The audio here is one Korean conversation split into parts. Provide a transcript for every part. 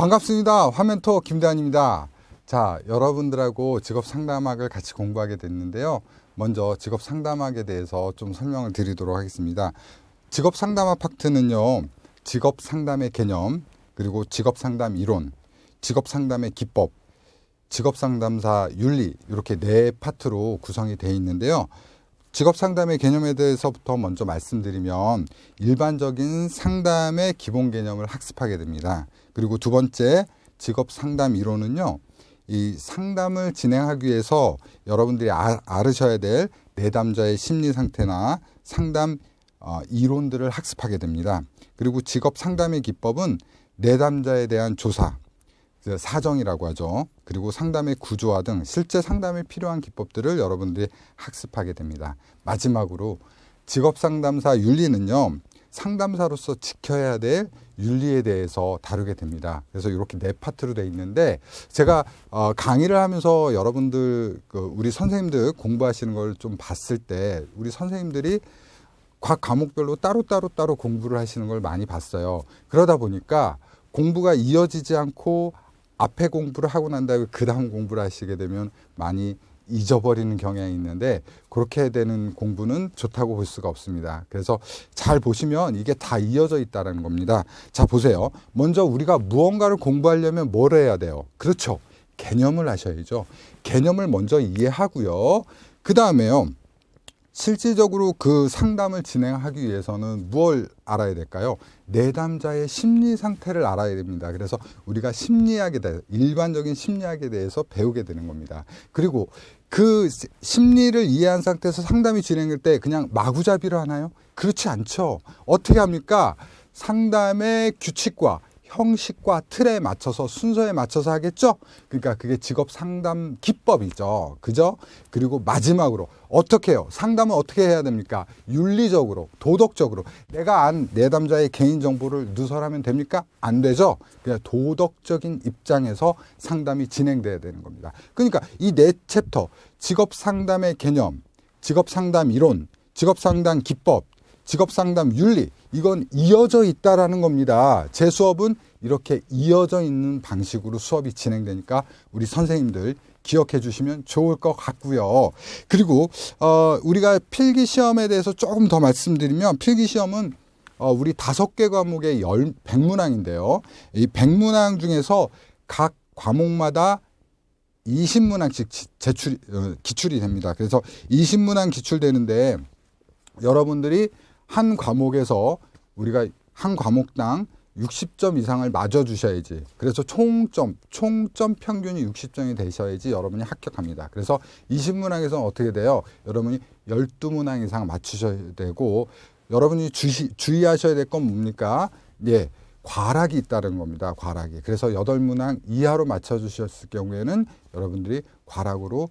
반갑습니다. 화멘토 김대한입니다. 자, 여러분들하고 직업 상담학을 같이 공부하게 됐는데요. 먼저 직업 상담학에 대해서 좀 설명을 드리도록 하겠습니다. 직업 상담학 파트는요, 직업 상담의 개념, 그리고 직업 상담 이론, 직업 상담의 기법, 직업 상담사 윤리, 이렇게 네 파트로 구성이 되어 있는데요. 직업 상담의 개념에 대해서부터 먼저 말씀드리면 일반적인 상담의 기본 개념을 학습하게 됩니다. 그리고 두 번째 직업 상담 이론은요, 이 상담을 진행하기 위해서 여러분들이 알으셔야 될 내담자의 심리 상태나 상담 이론들을 학습하게 됩니다. 그리고 직업 상담의 기법은 내담자에 대한 조사, 사정이라고 하죠. 그리고 상담의 구조화 등 실제 상담에 필요한 기법들을 여러분들이 학습하게 됩니다. 마지막으로 직업 상담사 윤리는요, 상담사로서 지켜야 될 윤리에 대해서 다루게 됩니다. 그래서 이렇게 네 파트로 되어 있는데, 제가 강의를 하면서 여러분들, 우리 선생님들 공부하시는 걸 좀 봤을 때, 우리 선생님들이 각 과목별로 따로 공부를 하시는 걸 많이 봤어요. 그러다 보니까 공부가 이어지지 않고 앞에 공부를 하고 난 다음에 그 다음 공부를 하시게 되면 많이 잊어버리는 경향이 있는데, 그렇게 되는 공부는 좋다고 볼 수가 없습니다. 그래서 잘 보시면 이게 다 이어져 있다는 겁니다. 자, 보세요. 먼저 우리가 무언가를 공부하려면 뭘 해야 돼요? 그렇죠. 개념을 하셔야죠. 개념을 먼저 이해하고요. 그 다음에요, 실질적으로 그 상담을 진행하기 위해서는 무엇을 알아야 될까요? 내담자의 심리 상태를 알아야 됩니다. 그래서 우리가 심리학에 대해, 일반적인 심리학에 대해서 배우게 되는 겁니다. 그리고 그 심리를 이해한 상태에서 상담이 진행될 때 그냥 마구잡이로 하나요? 그렇지 않죠. 어떻게 합니까? 상담의 규칙과 형식과 틀에 맞춰서, 순서에 맞춰서 하겠죠? 그러니까 그게 직업 상담 기법이죠. 그죠? 그리고 마지막으로 어떻게 해요? 상담은 어떻게 해야 됩니까? 윤리적으로, 도덕적으로. 내가 내담자의 개인정보를 누설하면 됩니까? 안 되죠? 그냥 도덕적인 입장에서 상담이 진행돼야 되는 겁니다. 그러니까 이 네 챕터, 직업 상담의 개념, 직업 상담 이론, 직업 상담 기법, 직업 상담 윤리, 이건 이어져 있다라는 겁니다. 제 수업은 이렇게 이어져 있는 방식으로 수업이 진행되니까 우리 선생님들 기억해 주시면 좋을 것 같고요. 그리고 우리가 필기 시험에 대해서 조금 더 말씀드리면, 필기 시험은 우리 5개 과목의 100문항인데요. 이 100문항 중에서 각 과목마다 20문항씩 기출이 됩니다. 그래서 20문항 기출되는데, 여러분들이 한 과목에서 우리가 한 과목당 60점 이상을 맞아주셔야지. 그래서 총점 평균이 60점이 되셔야지 여러분이 합격합니다. 그래서 20문항에서는 어떻게 돼요? 여러분이 12문항 이상 맞추셔야 되고, 여러분이 주의하셔야 될 건 뭡니까? 예, 과락이 있다는 겁니다. 과락이. 그래서 8문항 이하로 맞춰주셨을 경우에는 여러분들이 과락으로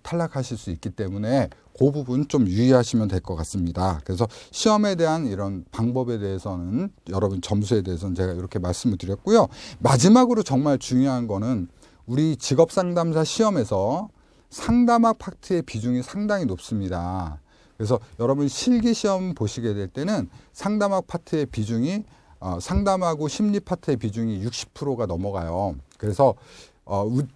탈락하실 수 있기 때문에 그 부분 좀 유의하시면 될 것 같습니다. 그래서 시험에 대한 이런 방법에 대해서는, 여러분 점수에 대해서는 제가 이렇게 말씀을 드렸고요. 마지막으로 정말 중요한 거는 우리 직업상담사 시험에서 상담학 파트의 비중이 상당히 높습니다. 그래서 여러분 실기시험 보시게 될 때는 상담학 파트의 비중이 상담하고 심리 파트의 비중이 60%가 넘어가요. 그래서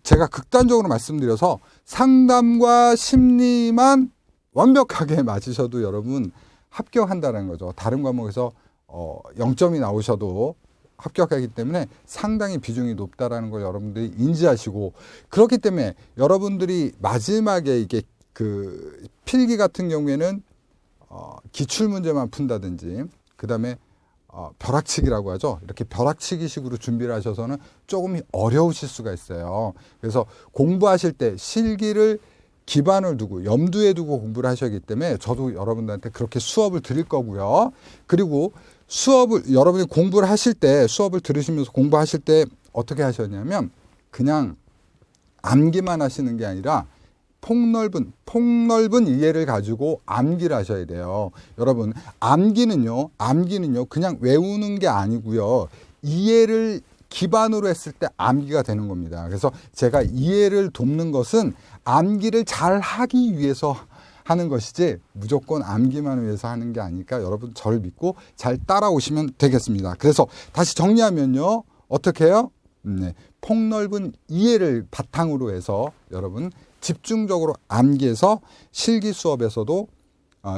제가 극단적으로 말씀드려서 상담과 심리만 완벽하게 맞으셔도 여러분 합격한다는 거죠. 다른 과목에서 0점이 나오셔도 합격하기 때문에 상당히 비중이 높다라는 걸 여러분들이 인지하시고, 그렇기 때문에 여러분들이 마지막에 이게 그 필기 같은 경우에는 기출 문제만 푼다든지, 그 다음에 벼락치기라고 하죠. 이렇게 벼락치기식으로 준비를 하셔서는 조금 어려우실 수가 있어요. 그래서 공부하실 때 실기를 기반을 두고 염두에 두고 공부를 하셔야 하기 때문에 저도 여러분들한테 그렇게 수업을 드릴 거고요. 그리고 여러분이 공부를 하실 때, 수업을 들으시면서 공부하실 때 어떻게 하셨냐면, 그냥 암기만 하시는 게 아니라 폭넓은 이해를 가지고 암기를 하셔야 돼요. 여러분, 암기는요 그냥 외우는 게 아니고요, 이해를 기반으로 했을 때 암기가 되는 겁니다. 그래서 제가 이해를 돕는 것은 암기를 잘 하기 위해서 하는 것이지 무조건 암기만 위해서 하는 게 아니니까 여러분 저를 믿고 잘 따라오시면 되겠습니다. 그래서 다시 정리하면요, 어떻게 해요? 네, 폭넓은 이해를 바탕으로 해서 여러분 집중적으로 암기해서 실기 수업에서도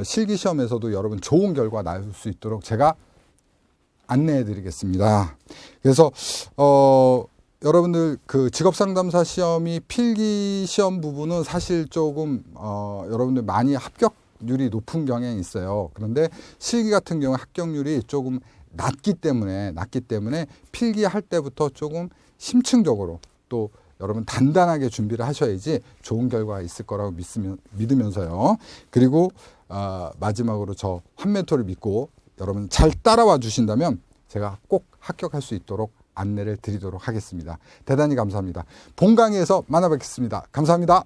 실기 시험에서도 여러분 좋은 결과 나올 수 있도록 제가 안내해 드리겠습니다. 그래서 여러분들 그 직업상담사 시험이 필기 시험 부분은 사실 조금 여러분들 많이 합격률이 높은 경향이 있어요. 그런데 실기 같은 경우 합격률이 조금 낮기 때문에 필기할 때부터 조금 심층적으로 또 여러분 단단하게 준비를 하셔야지 좋은 결과가 있을 거라고 믿으면서요. 그리고 마지막으로 저 환멘토를 믿고 여러분 잘 따라와 주신다면 제가 꼭 합격할 수 있도록 안내를 드리도록 하겠습니다. 대단히 감사합니다. 본 강의에서 만나뵙겠습니다. 감사합니다.